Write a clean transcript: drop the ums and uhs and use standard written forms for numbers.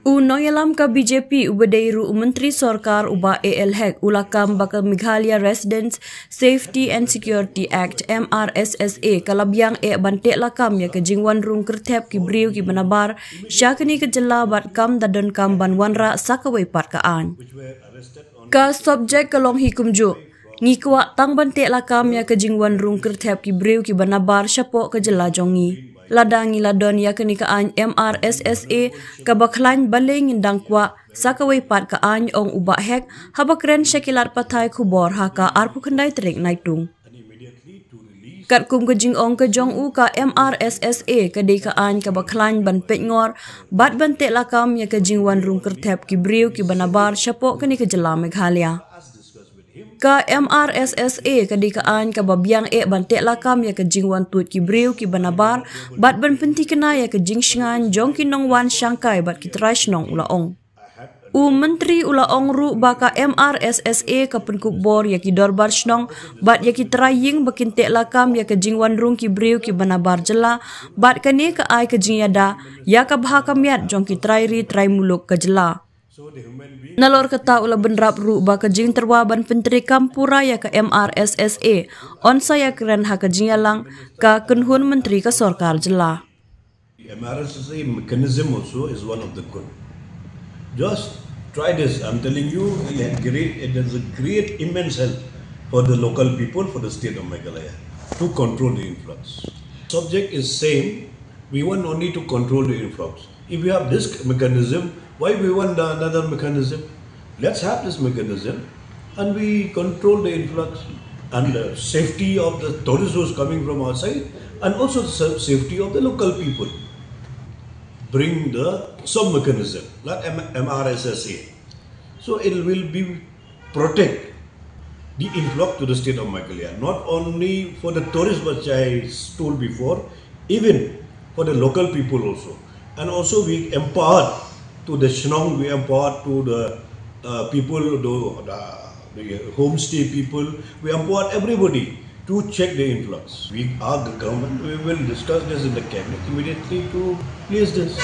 Unoyalam ka BJP ubadairu Menteri Sorkar uba ALHEC ulakam baka Meghalaya Residents Safety and Security Act MRSSA kalabyang bantek lakam ya ke jingwan rung kertep ki briu ki banabar syakani ke jela bat kam dadon kam banwanra sakawai pat kaan. Ka subjek kalong hikum jo ngikwa tang bantek lakam ya ke jingwan rung kertep ki briu ki banabar syapok ke jela jongi. Ladangi ladon ya kenikaan MRSSA kabaklan baling indang kwa sakawai pat kaan ong ubah hek habakren syakilat patai kubor haka arpu kendai terik naitung. Kat kum kejing ong ke jong u ka MRSSA kedekaan kabaklan ban petngor bat bantek lakam ya kejing wan rung kertep ki briu ki banabar syapok keni kejela Meghalaya. Ka MRSSA kedekaan kababiang bantek lakam ya kejing wan tut ki briu ki banabar bat ban penti kena ya kejing shingan jong kinong wan syangkai bat kiterash nong ulaong. Menteri ulaong ru baka MRSSA ka penkuk bor ya ki dorbar shnong bat ya ki teraying bakintek lakam ya kejing wan rung ki briu ki banabar jela bat kane ka ai kejing yada ya ka bahakamiat jong ki terairi terai muluk ke jela. Nalor kata ula benrap ru ba kejing terwaban penteri kampura ya ke MRSSA on saya keren ha kejing yalang ka kenhun menteri ke Sorkar jela. MRSSA mechanism also is one of the good. Just try this. I'm telling you, it has a great immense help for the local people, for the state of Meghalaya to control the influx. Subject is same. We want only to control the influx. If we have this mechanism, why we want another mechanism? Let's have this mechanism and we control the influx and the safety of the tourists who is coming from outside and also the safety of the local people. Bring some mechanism like MRSSA. So it will be protect the influx to the state of Meghalaya, not only for the tourists which I told before, even for the local people also. And also we empower to the Shnong, we empower to the people, the homestay people, we empower everybody to check the influx. We are the government, we will discuss this in the cabinet immediately to place this.